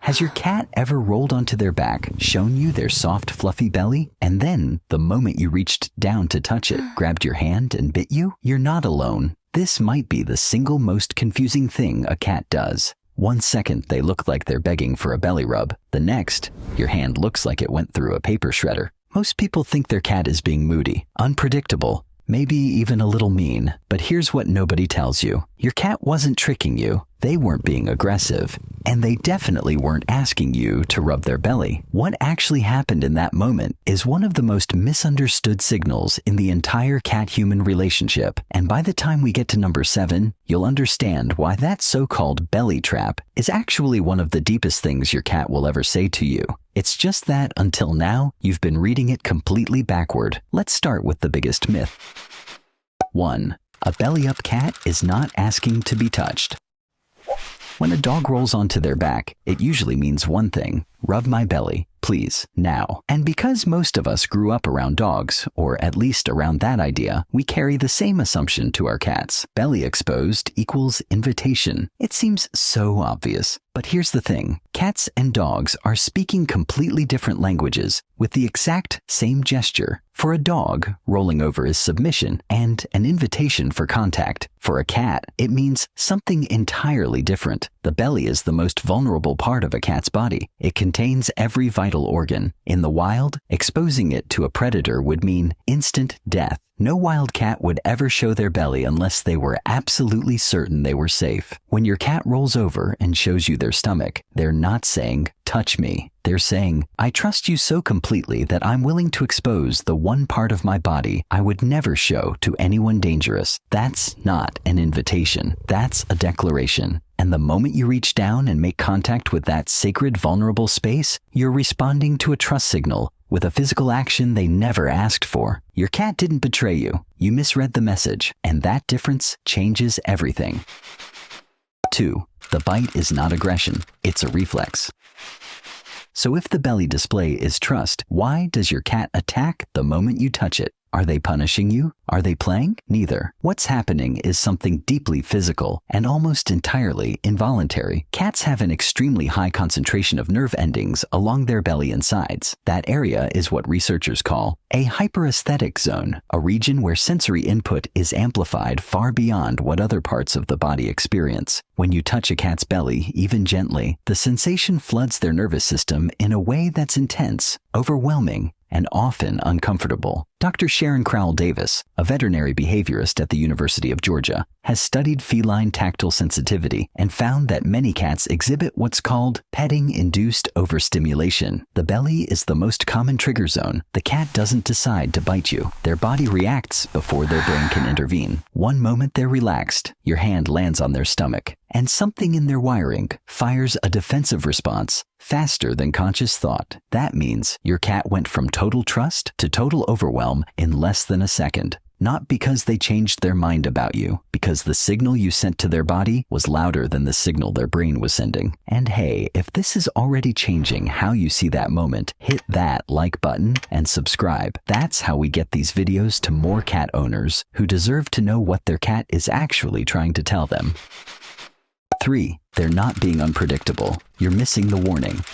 Has your cat ever rolled onto their back, shown you their soft, fluffy belly, and then, the moment you reached down to touch it, grabbed your hand and bit you? You're not alone. This might be the single most confusing thing a cat does. 1 second, they look like they're begging for a belly rub. The next, your hand looks like it went through a paper shredder. Most people think their cat is being moody, unpredictable, maybe even a little mean. But here's what nobody tells you. Your cat wasn't tricking you. They weren't being aggressive. And they definitely weren't asking you to rub their belly. What actually happened in that moment is one of the most misunderstood signals in the entire cat-human relationship. And by the time we get to number 7, you'll understand why that so-called belly trap is actually one of the deepest things your cat will ever say to you. It's just that, until now, you've been reading it completely backward. Let's start with the biggest myth. 1. A belly-up cat is not asking to be touched. When a dog rolls onto their back, it usually means one thing: rub my belly, please, now. And because most of us grew up around dogs, or at least around that idea, we carry the same assumption to our cats. Belly exposed equals invitation. It seems so obvious. But here's the thing. Cats and dogs are speaking completely different languages with the exact same gesture. For a dog, rolling over is submission and an invitation for contact. For a cat, it means something entirely different. The belly is the most vulnerable part of a cat's body. It contains every vital organ. In the wild, exposing it to a predator would mean instant death. No wild cat would ever show their belly unless they were absolutely certain they were safe. When your cat rolls over and shows you their stomach, they're not saying, "Touch me." They're saying, "I trust you so completely that I'm willing to expose the one part of my body I would never show to anyone dangerous." That's not an invitation. That's a declaration. And the moment you reach down and make contact with that sacred, vulnerable space, you're responding to a trust signal with a physical action they never asked for. Your cat didn't betray you. You misread the message, and that difference changes everything. 2. The bite is not aggression. It's a reflex. So if the belly display is trust, why does your cat attack the moment you touch it? Are they punishing you? Are they playing? Neither. What's happening is something deeply physical and almost entirely involuntary. Cats have an extremely high concentration of nerve endings along their belly and sides. That area is what researchers call a hyperesthetic zone, a region where sensory input is amplified far beyond what other parts of the body experience. When you touch a cat's belly, even gently, the sensation floods their nervous system in a way that's intense, overwhelming, and often uncomfortable. Dr. Sharon Crowell Davis, a veterinary behaviorist at the University of Georgia, has studied feline tactile sensitivity and found that many cats exhibit what's called petting-induced overstimulation. The belly is the most common trigger zone. The cat doesn't decide to bite you. Their body reacts before their brain can intervene. One moment they're relaxed, your hand lands on their stomach, and something in their wiring fires a defensive response faster than conscious thought. That means your cat went from total trust to total overwhelm in less than a second. Not because they changed their mind about you, because the signal you sent to their body was louder than the signal their brain was sending. And hey, if this is already changing how you see that moment, hit that like button and subscribe. That's how we get these videos to more cat owners who deserve to know what their cat is actually trying to tell them. 3. They're not being unpredictable. You're missing the warning.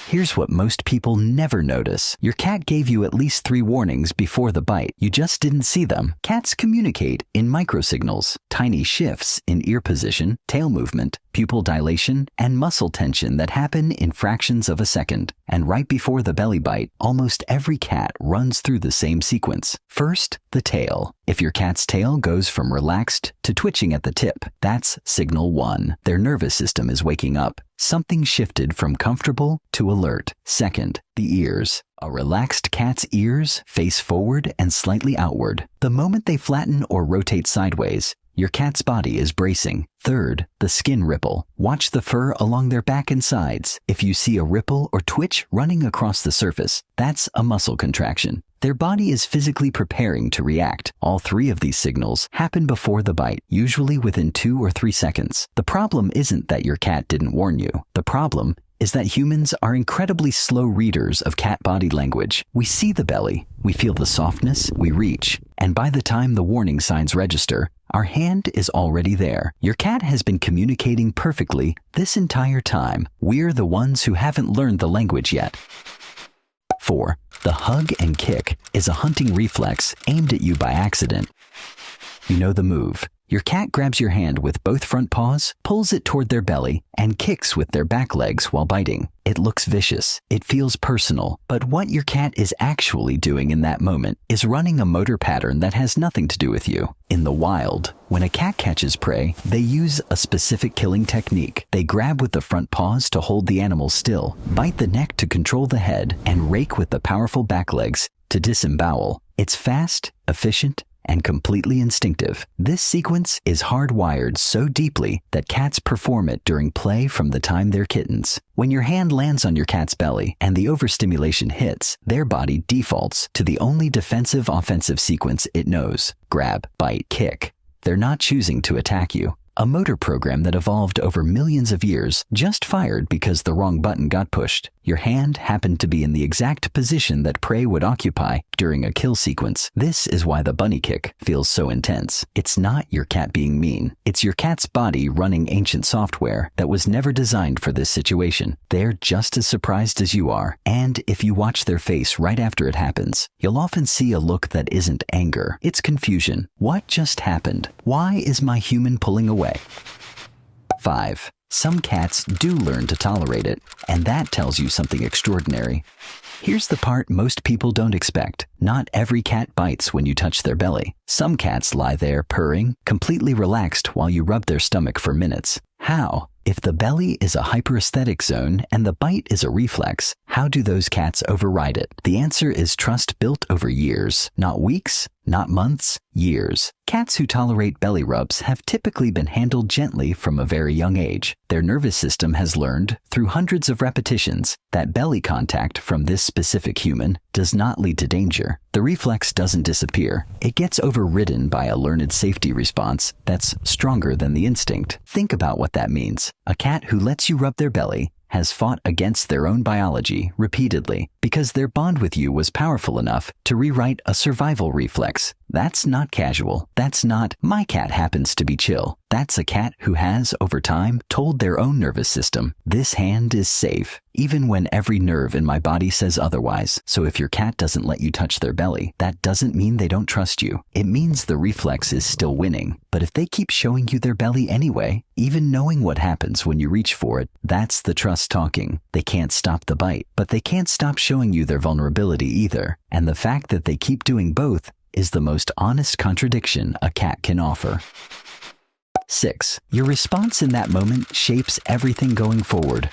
Here's what most people never notice. Your cat gave you at least 3 warnings before the bite. You just didn't see them. Cats communicate in microsignals, tiny shifts in ear position, tail movement, pupil dilation, and muscle tension that happen in fractions of a second. And right before the belly bite, almost every cat runs through the same sequence. First, the tail. If your cat's tail goes from relaxed to twitching at the tip, that's signal 1. Their nervous system is waking up. Something shifted from comfortable to alert. Second, the ears. A relaxed cat's ears face forward and slightly outward. The moment they flatten or rotate sideways, your cat's body is bracing. Third, the skin ripple. Watch the fur along their back and sides. If you see a ripple or twitch running across the surface, that's a muscle contraction. Their body is physically preparing to react. All 3 of these signals happen before the bite, usually within 2 or 3 seconds. The problem isn't that your cat didn't warn you. The problem is that humans are incredibly slow readers of cat body language. We see the belly, we feel the softness, we reach, and by the time the warning signs register, our hand is already there. Your cat has been communicating perfectly this entire time. We're the ones who haven't learned the language yet. 4. The hug and kick is a hunting reflex aimed at you by accident. You know the move. Your cat grabs your hand with both front paws, pulls it toward their belly, and kicks with their back legs while biting. It looks vicious. It feels personal. But what your cat is actually doing in that moment is running a motor pattern that has nothing to do with you. In the wild, when a cat catches prey, they use a specific killing technique. They grab with the front paws to hold the animal still, bite the neck to control the head, and rake with the powerful back legs to disembowel. It's fast, efficient, and completely instinctive. This sequence is hardwired so deeply that cats perform it during play from the time they're kittens. When your hand lands on your cat's belly and the overstimulation hits, their body defaults to the only defensive-offensive sequence it knows: grab, bite, kick. They're not choosing to attack you. A motor program that evolved over millions of years just fired because the wrong button got pushed. Your hand happened to be in the exact position that prey would occupy during a kill sequence. This is why the bunny kick feels so intense. It's not your cat being mean. It's your cat's body running ancient software that was never designed for this situation. They're just as surprised as you are. And if you watch their face right after it happens, you'll often see a look that isn't anger. It's confusion. What just happened? Why is my human pulling away? 5. Some cats do learn to tolerate it, and that tells you something extraordinary. Here's the part most people don't expect. Not every cat bites when you touch their belly. Some cats lie there purring, completely relaxed while you rub their stomach for minutes. How? If the belly is a hyperesthetic zone and the bite is a reflex, how do those cats override it? The answer is trust built over years. Not weeks, not months, years. Cats who tolerate belly rubs have typically been handled gently from a very young age. Their nervous system has learned, through hundreds of repetitions, that belly contact from this specific human does not lead to danger. The reflex doesn't disappear. It gets overridden by a learned safety response that's stronger than the instinct. Think about what that means. A cat who lets you rub their belly has fought against their own biology repeatedly because their bond with you was powerful enough to rewrite a survival reflex. That's not casual. That's not, my cat happens to be chill. That's a cat who has, over time, told their own nervous system, this hand is safe, even when every nerve in my body says otherwise. So if your cat doesn't let you touch their belly, that doesn't mean they don't trust you. It means the reflex is still winning. But if they keep showing you their belly anyway, even knowing what happens when you reach for it, that's the trust talking. They can't stop the bite, but they can't stop showing you their vulnerability either. And the fact that they keep doing both is the most honest contradiction a cat can offer. 6. Your response in that moment shapes everything going forward.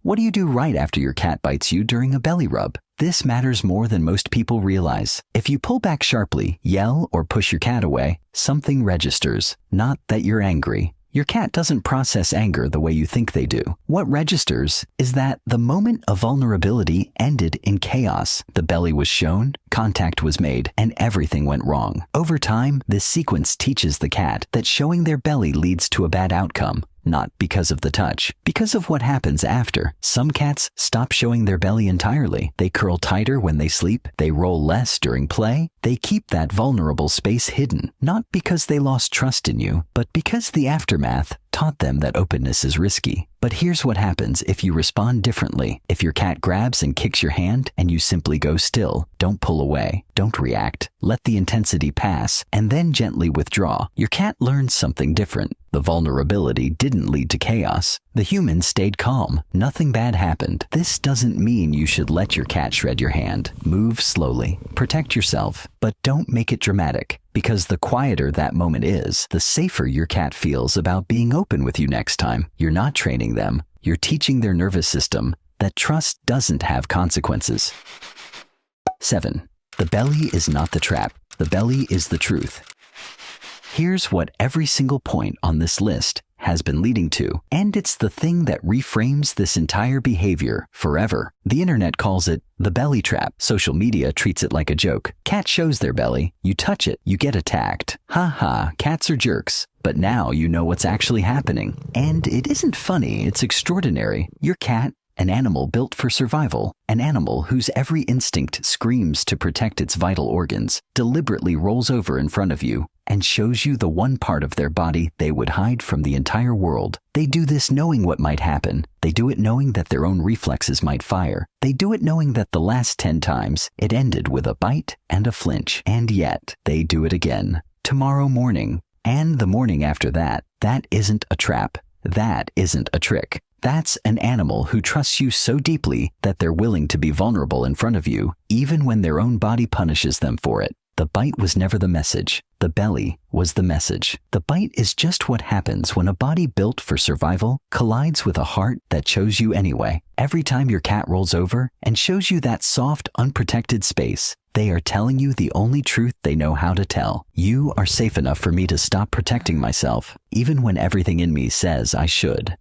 What do you do right after your cat bites you during a belly rub? This matters more than most people realize. If you pull back sharply, yell, or push your cat away, something registers. Not that you're angry. Your cat doesn't process anger the way you think they do. What registers is that the moment of vulnerability ended in chaos. The belly was shown, contact was made, and everything went wrong. Over time, this sequence teaches the cat that showing their belly leads to a bad outcome. Not because of the touch, because of what happens after. Some cats stop showing their belly entirely. They curl tighter when they sleep. They roll less during play. They keep that vulnerable space hidden, not because they lost trust in you, but because the aftermath taught them that openness is risky. But here's what happens if you respond differently. If your cat grabs and kicks your hand and you simply go still, don't pull away, don't react, let the intensity pass, and then gently withdraw, your cat learns something different. The vulnerability didn't lead to chaos. The human stayed calm. Nothing bad happened. This doesn't mean you should let your cat shred your hand. Move slowly. Protect yourself, but don't make it dramatic. Because the quieter that moment is, the safer your cat feels about being open with you next time. You're not training them. You're teaching their nervous system that trust doesn't have consequences. 7. The belly is not the trap. The belly is the truth. Here's what every single point on this list has been leading to, and it's the thing that reframes this entire behavior forever. The internet calls it the belly trap. Social media treats it like a joke. Cat shows their belly. You touch it, you get attacked. Ha ha, cats are jerks. But now you know what's actually happening. And it isn't funny, it's extraordinary. Your cat, an animal built for survival, an animal whose every instinct screams to protect its vital organs, deliberately rolls over in front of you and shows you the one part of their body they would hide from the entire world. They do this knowing what might happen. They do it knowing that their own reflexes might fire. They do it knowing that the last 10 times it ended with a bite and a flinch. And yet, they do it again. Tomorrow morning, and the morning after that. That isn't a trap. That isn't a trick. That's an animal who trusts you so deeply that they're willing to be vulnerable in front of you, even when their own body punishes them for it. The bite was never the message. The belly was the message. The bite is just what happens when a body built for survival collides with a heart that chose you anyway. Every time your cat rolls over and shows you that soft, unprotected space, they are telling you the only truth they know how to tell. You are safe enough for me to stop protecting myself, even when everything in me says I should.